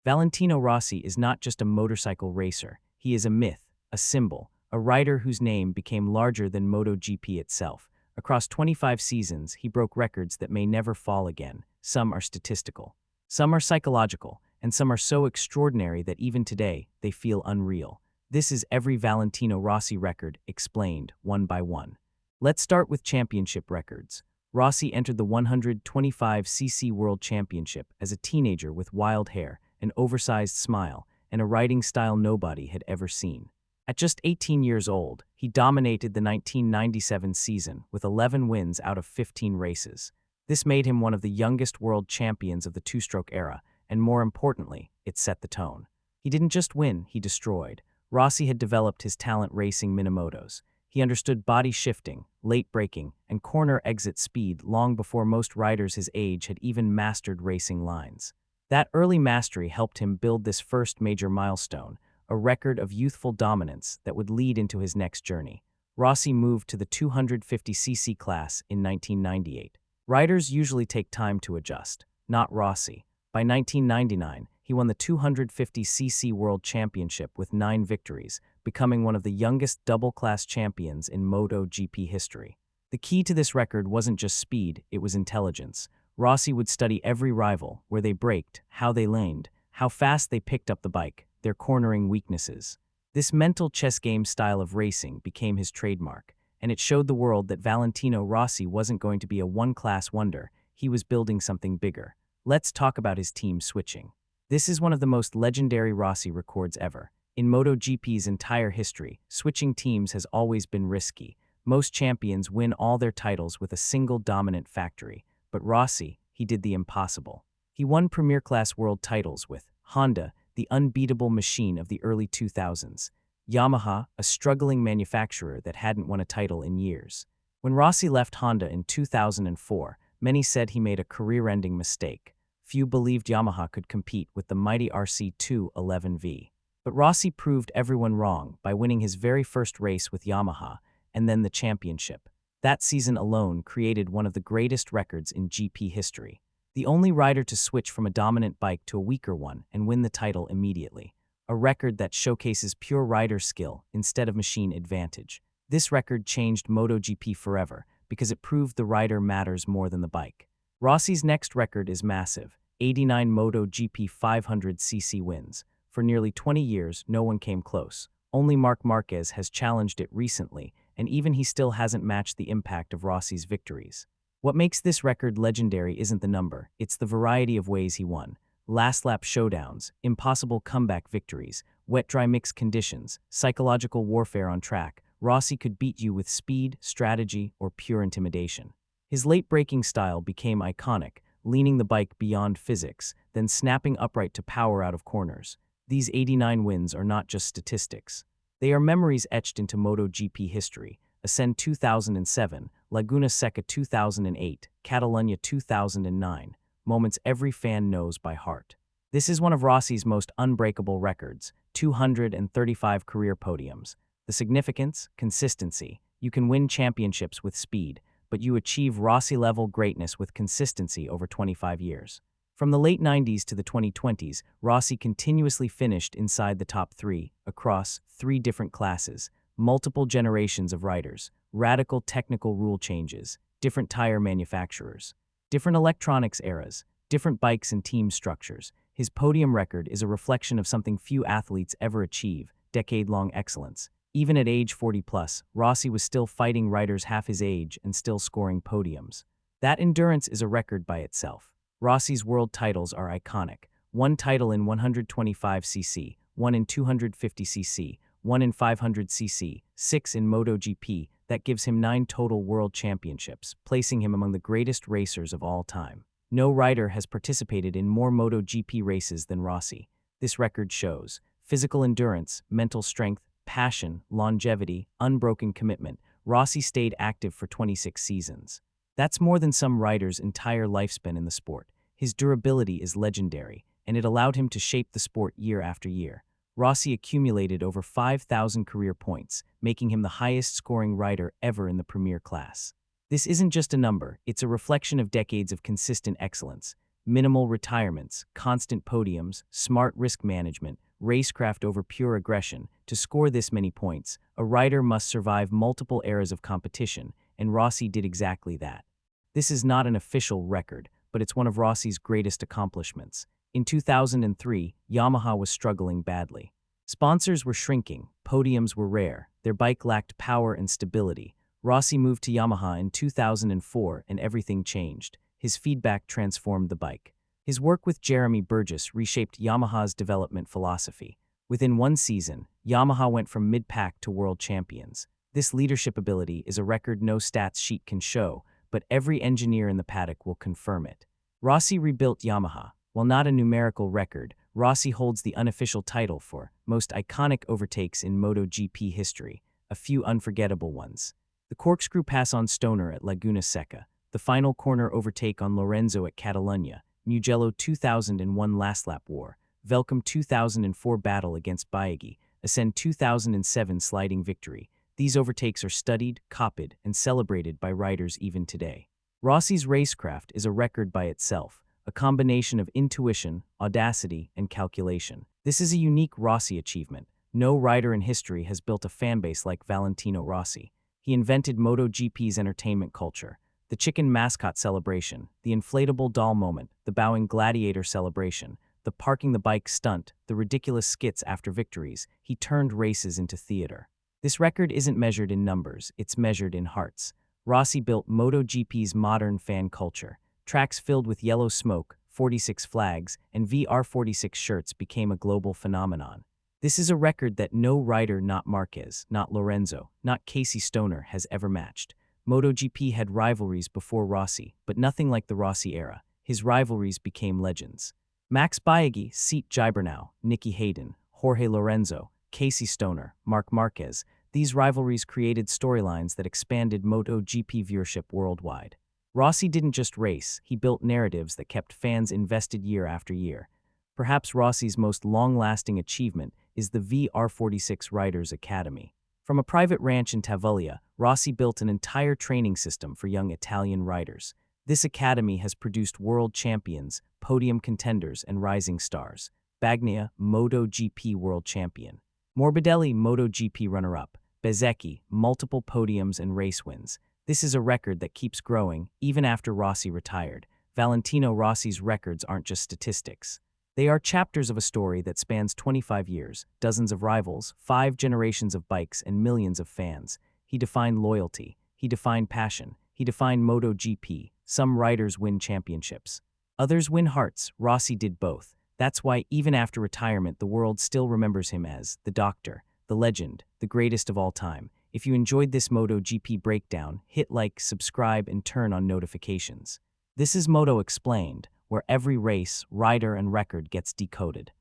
Valentino Rossi is not just a motorcycle racer, he is a myth, a symbol, a rider whose name became larger than MotoGP itself. Across 25 seasons, he broke records that may never fall again. Some are statistical, some are psychological, and some are so extraordinary that even today, they feel unreal. This is every Valentino Rossi record explained one by one. Let's start with championship records. Rossi entered the 125cc World Championship as a teenager with wild hair, an oversized smile, and a riding style nobody had ever seen. At just 18 years old, he dominated the 1997 season with 11 wins out of 15 races. This made him one of the youngest world champions of the two-stroke era, and more importantly, it set the tone. He didn't just win, he destroyed. Rossi had developed his talent racing minimotos. He understood body shifting, late braking, and corner exit speed long before most riders his age had even mastered racing lines. That early mastery helped him build this first major milestone, a record of youthful dominance that would lead into his next journey. Rossi moved to the 250cc class in 1998. Riders usually take time to adjust, not Rossi. By 1999, he won the 250cc World Championship with 9 victories, becoming one of the youngest double-class champions in MotoGP history. The key to this record wasn't just speed, it was intelligence. Rossi would study every rival, where they braked, how they laned, how fast they picked up the bike, their cornering weaknesses. This mental chess game style of racing became his trademark, and it showed the world that Valentino Rossi wasn't going to be a one-class wonder, he was building something bigger. Let's talk about his team switching. This is one of the most legendary Rossi records ever. In MotoGP's entire history, switching teams has always been risky. Most champions win all their titles with a single dominant factory. But Rossi, he did the impossible. He won Premier Class world titles with Honda, the unbeatable machine of the early 2000s, Yamaha, a struggling manufacturer that hadn't won a title in years. When Rossi left Honda in 2004, many said he made a career-ending mistake. Few believed Yamaha could compete with the mighty RC211V. But Rossi proved everyone wrong by winning his very first race with Yamaha, and then the championship. That season alone created one of the greatest records in GP history. The only rider to switch from a dominant bike to a weaker one and win the title immediately. A record that showcases pure rider skill instead of machine advantage. This record changed MotoGP forever because it proved the rider matters more than the bike. Rossi's next record is massive, 89 MotoGP 500cc wins. For nearly 20 years, no one came close. Only Marc Marquez has challenged it recently, and even he still hasn't matched the impact of Rossi's victories. What makes this record legendary isn't the number, it's the variety of ways he won. Last-lap showdowns, impossible comeback victories, wet-dry mix conditions, psychological warfare on track. Rossi could beat you with speed, strategy, or pure intimidation. His late-braking style became iconic, leaning the bike beyond physics, then snapping upright to power out of corners. These 89 wins are not just statistics. They are memories etched into MotoGP history. Ascend 2007, Laguna Seca 2008, Catalunya 2009, moments every fan knows by heart. This is one of Rossi's most unbreakable records, 235 career podiums. The significance, consistency. You can win championships with speed, but you achieve Rossi-level greatness with consistency over 25 years. From the late 90s to the 2020s, Rossi continuously finished inside the top 3, across 3 different classes, multiple generations of riders, radical technical rule changes, different tire manufacturers, different electronics eras, different bikes and team structures. His podium record is a reflection of something few athletes ever achieve, decade-long excellence. Even at age 40+, Rossi was still fighting riders half his age and still scoring podiums. That endurance is a record by itself. Rossi's world titles are iconic. 1 title in 125cc, 1 in 250cc, 1 in 500cc, 6 in MotoGP. That gives him 9 total world championships, placing him among the greatest racers of all time. No rider has participated in more MotoGP races than Rossi. This record shows physical endurance, mental strength, passion, longevity, unbroken commitment. Rossi stayed active for 26 seasons. That's more than some riders' entire lifespan in the sport. His durability is legendary, and it allowed him to shape the sport year after year. Rossi accumulated over 5,000 career points, making him the highest-scoring rider ever in the Premier class. This isn't just a number, it's a reflection of decades of consistent excellence. minimal retirements, constant podiums, smart risk management, racecraft over pure aggression. To score this many points, a rider must survive multiple eras of competition, and Rossi did exactly that. This is not an official record, but it's one of Rossi's greatest accomplishments. In 2003, Yamaha was struggling badly. Sponsors were shrinking, podiums were rare, their bike lacked power and stability. Rossi moved to Yamaha in 2004 and everything changed. His feedback transformed the bike. His work with Jeremy Burgess reshaped Yamaha's development philosophy. Within one season, Yamaha went from mid-pack to world champions. This leadership ability is a record no stats sheet can show, but every engineer in the paddock will confirm it. Rossi rebuilt Yamaha. While not a numerical record, Rossi holds the unofficial title for most iconic overtakes in MotoGP history, a few unforgettable ones. The corkscrew pass on Stoner at Laguna Seca, the final corner overtake on Lorenzo at Catalunya, Mugello 2001 last lap war, Velcome 2004 battle against Biaggi, Ascend 2007 sliding victory. These overtakes are studied, copied, and celebrated by riders even today. Rossi's racecraft is a record by itself, a combination of intuition, audacity, and calculation. This is a unique Rossi achievement. No rider in history has built a fanbase like Valentino Rossi. He invented MotoGP's entertainment culture. The chicken mascot celebration, the inflatable doll moment, the bowing gladiator celebration, the parking the bike stunt, the ridiculous skits after victories. He turned races into theater. This record isn't measured in numbers, it's measured in hearts. Rossi built MotoGP's modern fan culture. Tracks filled with yellow smoke, 46 flags, and VR46 shirts became a global phenomenon. This is a record that no rider, not Marquez, not Lorenzo, not Casey Stoner, has ever matched. MotoGP had rivalries before Rossi, but nothing like the Rossi era. His rivalries became legends. Max Biaggi, Seat Gibernau, Nicky Hayden, Jorge Lorenzo, Casey Stoner, Marc Marquez. These rivalries created storylines that expanded MotoGP viewership worldwide. Rossi didn't just race, he built narratives that kept fans invested year after year. Perhaps Rossi's most long-lasting achievement is the VR46 Riders Academy. From a private ranch in Tavullia, Rossi built an entire training system for young Italian riders. This academy has produced world champions, podium contenders, and rising stars. Bagnaia, MotoGP world champion. Morbidelli, MotoGP runner-up. Bezzecchi, multiple podiums and race wins. This is a record that keeps growing, even after Rossi retired. Valentino Rossi's records aren't just statistics. They are chapters of a story that spans 25 years, dozens of rivals, 5 generations of bikes, and millions of fans. He defined loyalty. He defined passion. He defined MotoGP. Some riders win championships. Others win hearts. Rossi did both. That's why even after retirement, the world still remembers him as the Doctor, the legend, the greatest of all time. If you enjoyed this MotoGP breakdown, hit like, subscribe, and turn on notifications. This is Moto Explained, where every race, rider, and record gets decoded.